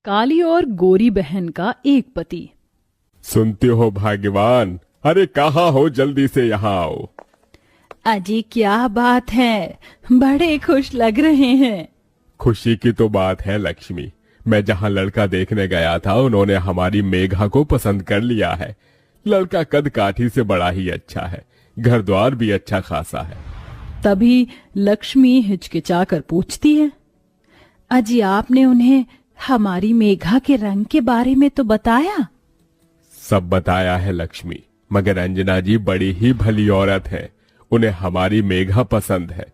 काली और गोरी बहन का एक पति। सुनते हो भाग्यवान, अरे कहाँ हो, जल्दी से यहाँ आओ। अजी क्या बात है, बड़े खुश लग रहे हैं। खुशी की तो बात है लक्ष्मी, मैं जहाँ लड़का देखने गया था उन्होंने हमारी मेघा को पसंद कर लिया है। लड़का कद काठी से बड़ा ही अच्छा है, घर द्वार भी अच्छा खासा है। तभी लक्ष्मी हिचकिचाकर पूछती है, अजी आपने उन्हें हमारी मेघा के रंग के बारे में तो बताया? सब बताया है लक्ष्मी, मगर अंजना जी बड़ी ही भली औरत है, उन्हें हमारी मेघा पसंद है।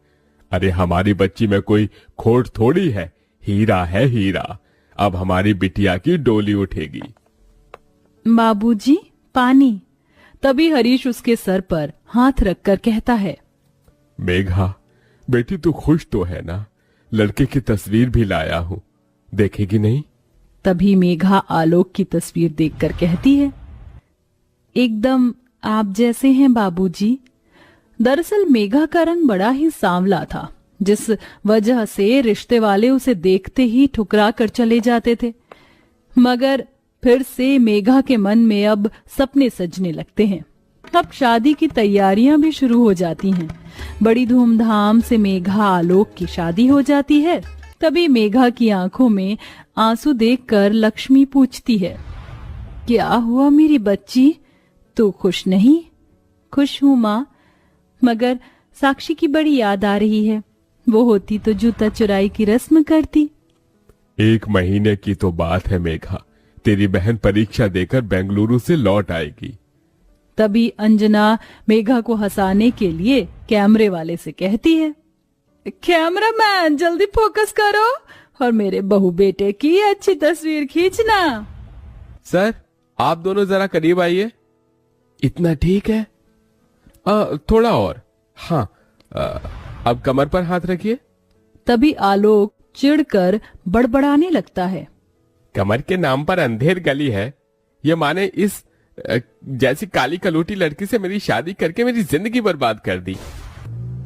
अरे हमारी बच्ची में कोई खोट थोड़ी है, हीरा है हीरा। अब हमारी बिटिया की डोली उठेगी। बाबूजी पानी। तभी हरीश उसके सर पर हाथ रखकर कहता है, मेघा बेटी तू खुश तो है ना? लड़के की तस्वीर भी लाया हूँ, देखेगी नहीं? तभी मेघा आलोक की तस्वीर देखकर कहती है, एकदम आप जैसे हैं बाबूजी। दरअसल मेघा का रंग बड़ा ही सांवला था, जिस वजह से रिश्ते वाले उसे देखते ही ठुकरा कर चले जाते थे। मगर फिर से मेघा के मन में अब सपने सजने लगते हैं। अब शादी की तैयारियां भी शुरू हो जाती हैं। बड़ी धूमधाम से मेघा आलोक की शादी हो जाती है। तभी मेघा की आंखों में आंसू देखकर लक्ष्मी पूछती है, क्या हुआ मेरी बच्ची, तू खुश नहीं? खुश हूं माँ, मगर साक्षी की बड़ी याद आ रही है। वो होती तो जूता चुराई की रस्म करती। 1 महीने की तो बात है मेघा, तेरी बहन परीक्षा देकर बेंगलुरु से लौट आएगी। तभी अंजना मेघा को हंसाने के लिए कैमरे वाले से कहती है, कैमरामैन जल्दी फोकस करो और मेरे बहू बेटे की अच्छी तस्वीर खींचना। सर आप दोनों जरा करीब आइए। इतना ठीक है? थोड़ा और। हाँ, अब कमर पर हाथ रखिए। तभी आलोक चिढ़कर बड़बड़ाने लगता है, कमर के नाम पर अंधेर गली है, ये माने इस जैसी काली कलूटी लड़की से मेरी शादी करके मेरी जिंदगी बर्बाद कर दी।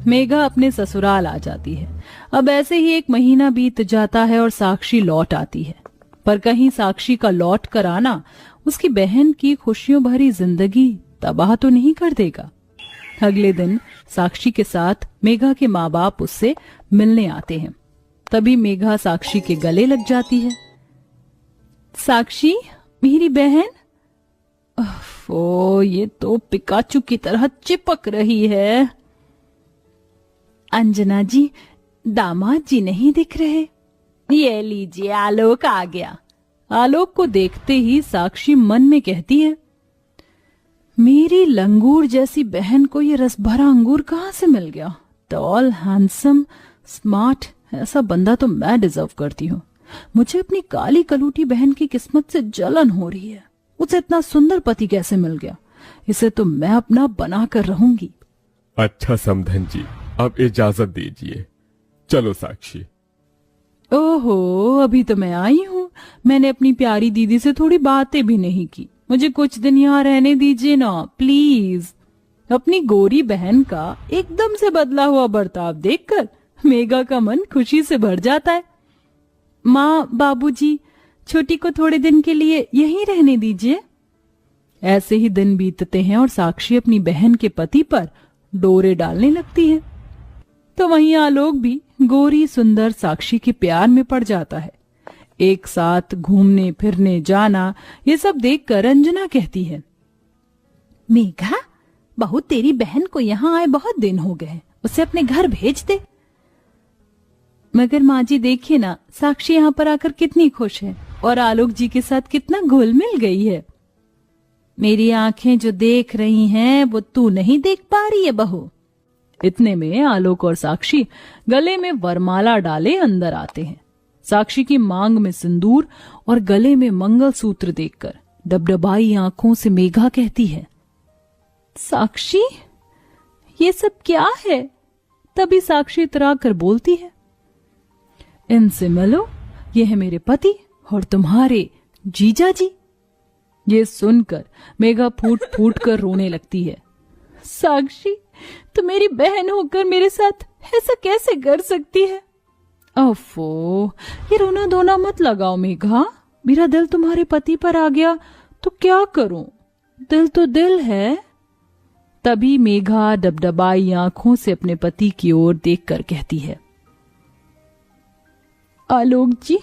मेघा अपने ससुराल आ जाती है। अब ऐसे ही 1 महीना बीत जाता है और साक्षी लौट आती है। पर कहीं साक्षी का लौट कर आना उसकी बहन की खुशियों भरी जिंदगी तबाह तो नहीं कर देगा। अगले दिन साक्षी के साथ मेघा के माँ बाप उससे मिलने आते हैं। तभी मेघा साक्षी के गले लग जाती है। साक्षी मेरी बहन, ओ ये तो पिकाचू की तरह चिपक रही है। अंजना जी, दामाद जी नहीं दिख रहे। ये लीजिए आलोक आ गया। आलोक को देखते ही साक्षी मन में कहती है, मेरी लंगूर जैसी बहन को ये रस भरा अंगूर कहाँ से मिल गया? टॉल, हैंडसम, स्मार्ट, ऐसा बंदा तो मैं डिजर्व करती हूँ। मुझे अपनी काली कलूटी बहन की किस्मत से जलन हो रही है। उसे इतना सुंदर पति कैसे मिल गया? इसे तो मैं अपना बना कर रहूंगी। अच्छा समधन जी, अब इजाजत दीजिए। चलो साक्षी। ओहो, अभी तो मैं आई हूँ। मैंने अपनी प्यारी दीदी से थोड़ी बातें भी नहीं की। मुझे कुछ दिन यहाँ रहने दीजिए ना प्लीज। अपनी गोरी बहन का एकदम से बदला हुआ बर्ताव देखकर मेघा का मन खुशी से भर जाता है। माँ, बाबूजी, छोटी को थोड़े दिन के लिए यहीं रहने दीजिए। ऐसे ही दिन बीतते हैं और साक्षी अपनी बहन के पति पर डोरे डालने लगती है। तो वहीं आलोक भी गोरी सुंदर साक्षी के प्यार में पड़ जाता है। एक साथ घूमने फिरने जाना, ये सब देखकर अंजना कहती है, मेघा बहू तेरी बहन को यहाँ आए बहुत दिन हो गए, उसे अपने घर भेज दे। मगर माँ जी देखिए ना, साक्षी यहाँ पर आकर कितनी खुश है और आलोक जी के साथ कितना घुल मिल गई है। मेरी आंखें जो देख रही हैं वो तू नहीं देख पा रही है बहू। इतने में आलोक और साक्षी गले में वरमाला डाले अंदर आते हैं। साक्षी की मांग में सिंदूर और गले में मंगलसूत्र देखकर डबडबाई आंखों से मेघा कहती है, साक्षी ये सब क्या है? तभी साक्षी इतरा कर बोलती है, इनसे मिलो, ये है मेरे पति और तुम्हारे जीजा जी। ये सुनकर मेघा फूट फूट कर रोने लगती है। साक्षी तो मेरी बहन होकर मेरे साथ ऐसा कैसे कर सकती है? ओफो, ये रोना धोना मत लगाओ मेघा, मेरा दिल तुम्हारे पति पर आ गया तो क्या करूं? दिल तो दिल है। तभी मेघा डबडबाई आंखों से अपने पति की ओर देखकर कहती है, आलोक जी,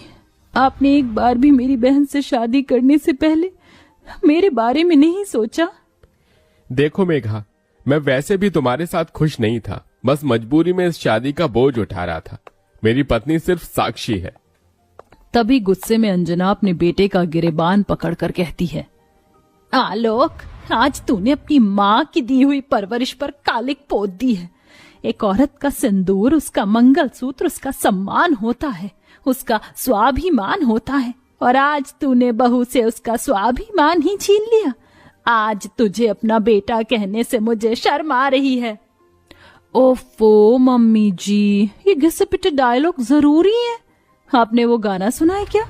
आपने एक बार भी मेरी बहन से शादी करने से पहले मेरे बारे में नहीं सोचा? देखो मेघा, मैं वैसे भी तुम्हारे साथ खुश नहीं था, बस मजबूरी में इस शादी का बोझ उठा रहा था। मेरी पत्नी सिर्फ साक्षी है। तभी गुस्से में अंजना अपने बेटे का गिरेबान पकड़कर कहती है, आलोक, आज तूने अपनी माँ की दी हुई परवरिश पर कालिक पोत दी है। एक औरत का सिंदूर, उसका मंगलसूत्र उसका सम्मान होता है, उसका स्वाभिमान होता है, और आज तूने बहू से उसका स्वाभिमान ही छीन लिया। आज तुझे अपना बेटा कहने से मुझे शर्म आ रही है। ओफो मम्मी जी, ये घिसे पिटे डायलॉग जरूरी है? आपने वो गाना सुना है क्या?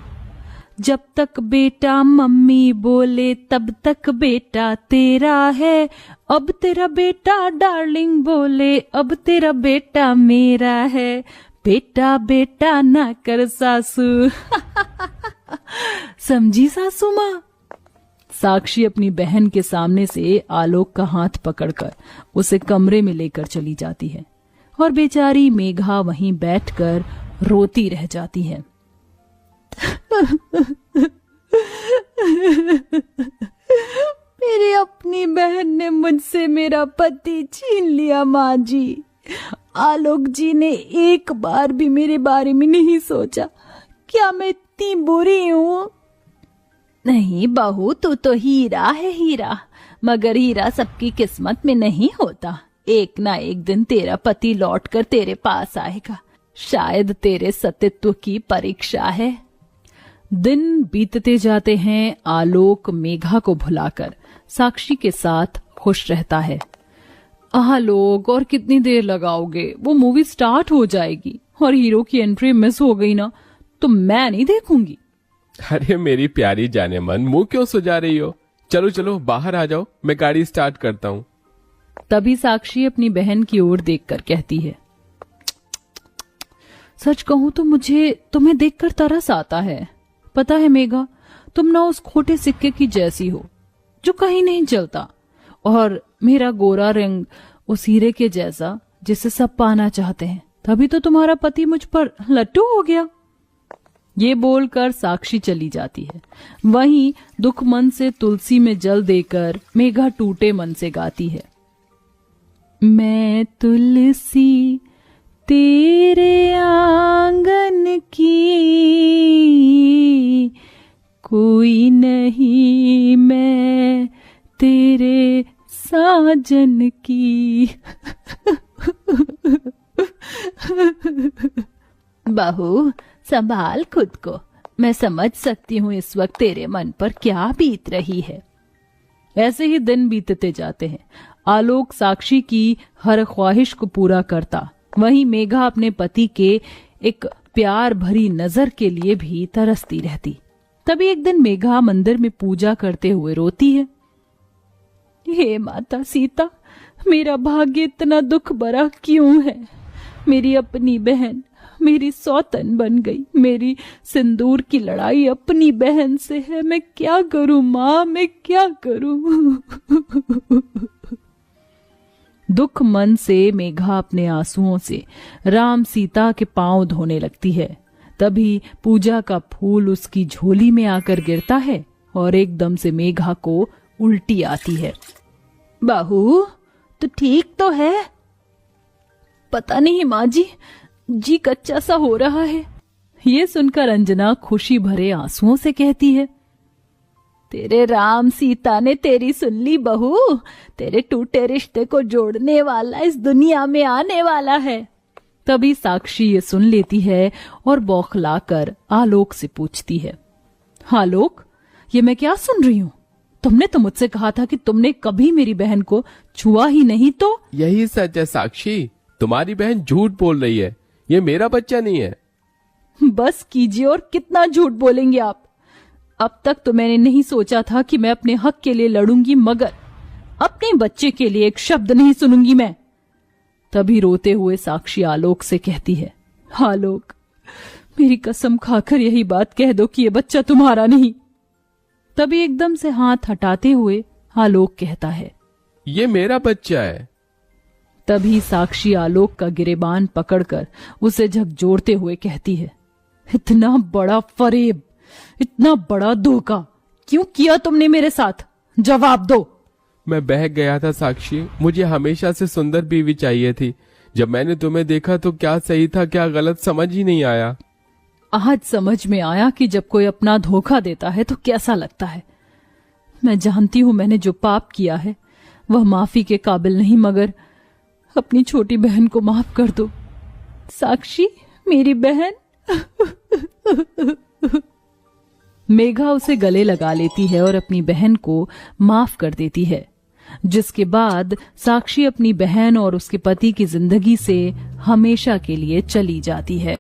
जब तक बेटा मम्मी बोले तब तक बेटा तेरा है, अब तेरा बेटा डार्लिंग बोले अब तेरा बेटा मेरा है, बेटा बेटा ना कर सासू। समझी सासू माँ? साक्षी अपनी बहन के सामने से आलोक का हाथ पकड़कर उसे कमरे में लेकर चली जाती है और बेचारी मेघा वहीं बैठकर रोती रह जाती है। मेरी अपनी बहन ने मुझसे मेरा पति छीन लिया माँ जी। आलोक जी ने एक बार भी मेरे बारे में नहीं सोचा। क्या मैं इतनी बुरी हूँ? नहीं बहू, तू तो हीरा है हीरा, मगर हीरा सबकी किस्मत में नहीं होता। एक ना एक दिन तेरा पति लौटकर तेरे पास आएगा, शायद तेरे सतीत्व की परीक्षा है। दिन बीतते जाते हैं। आलोक मेघा को भुलाकर साक्षी के साथ खुश रहता है। आलोक, और कितनी देर लगाओगे? वो मूवी स्टार्ट हो जाएगी और हीरो की एंट्री मिस हो गई ना तो मैं नहीं देखूंगी। अरे मेरी प्यारी जाने मन, मुंह क्यों सुजा रही हो? चलो चलो बाहर आ जाओ, मैं गाड़ी स्टार्ट करता हूँ। तभी साक्षी अपनी बहन की ओर देखकर कहती है, सच कहूं तो मुझे तुम्हें देखकर तरस आता है। पता है मेघा, तुम ना उस खोटे सिक्के की जैसी हो जो कहीं नहीं चलता, और मेरा गोरा रंग उस हीरे के जैसा जिसे सब पाना चाहते हैं। तभी तो तुम्हारा पति मुझ पर लट्टू हो गया। ये बोलकर साक्षी चली जाती है। वहीं दुख मन से तुलसी में जल देकर मेघा टूटे मन से गाती है, मैं तुलसी तेरे आंगन की, कोई नहीं मैं तेरे साजन की। बहू, संभाल खुद को। मैं समझ सकती हूँ इस वक्त तेरे मन पर क्या बीत रही है। ऐसे ही दिन बीतते जाते हैं। आलोक साक्षी की हर ख्वाहिश को पूरा करता, वहीं मेघा अपने पति के एक प्यार भरी नजर के लिए भी तरसती रहती। तभी एक दिन मेघा मंदिर में पूजा करते हुए रोती है, हे माता सीता, मेरा भाग्य इतना दुख भरा क्यों है? मेरी अपनी बहन मेरी सौतन बन गई। मेरी सिंदूर की लड़ाई अपनी बहन से है। मैं क्या करूं माँ, मैं क्या करूं? दुख मन से मेघा अपने आंसुओं से राम सीता के पांव धोने लगती है। तभी पूजा का फूल उसकी झोली में आकर गिरता है और एकदम से मेघा को उल्टी आती है। बहू, तो ठीक तो है? पता नहीं माँ जी कच्चा सा हो रहा है। ये सुनकर अंजना खुशी भरे आंसुओं से कहती है, तेरे राम सीता ने तेरी सुन ली बहू। तेरे टूटे रिश्ते को जोड़ने वाला इस दुनिया में आने वाला है। तभी साक्षी ये सुन लेती है और बौखलाकर आलोक से पूछती है, आलोक, ये मैं क्या सुन रही हूँ? तुमने तो मुझसे कहा था कि तुमने कभी मेरी बहन को छुआ ही नहीं। तो यही सच है साक्षी, तुम्हारी बहन झूठ बोल रही है। ये मेरा बच्चा नहीं है। बस कीजिए, और कितना झूठ बोलेंगे आप? अब तक तो मैंने नहीं सोचा था कि मैं अपने हक के लिए लड़ूंगी, मगर अपने बच्चे के लिए एक शब्द नहीं सुनूंगी मैं। तभी रोते हुए साक्षी आलोक से कहती है, आलोक, मेरी कसम खाकर यही बात कह दो कि ये बच्चा तुम्हारा नहीं। तभी एकदम से हाथ हटाते हुए आलोक कहता है, ये मेरा बच्चा है। तभी साक्षी आलोक का गिरेबान पकड़कर उसे झकझोरते हुए कहती है, इतना बड़ा फरेब, इतना बड़ा धोखा क्यों किया तुमने मेरे साथ? जवाब दो। मैं बहक गया था साक्षी, मुझे हमेशा से सुंदर बीवी चाहिए थी। जब मैंने तुम्हें देखा तो क्या सही था क्या गलत समझ ही नहीं आया। आज समझ में आया कि जब कोई अपना धोखा देता है तो कैसा लगता है। मैं जानती हूं मैंने जो पाप किया है वह माफी के काबिल नहीं, मगर अपनी छोटी बहन को माफ कर दो। साक्षी मेरी बहन। मेघा उसे गले लगा लेती है और अपनी बहन को माफ कर देती है, जिसके बाद साक्षी अपनी बहन और उसके पति की जिंदगी से हमेशा के लिए चली जाती है।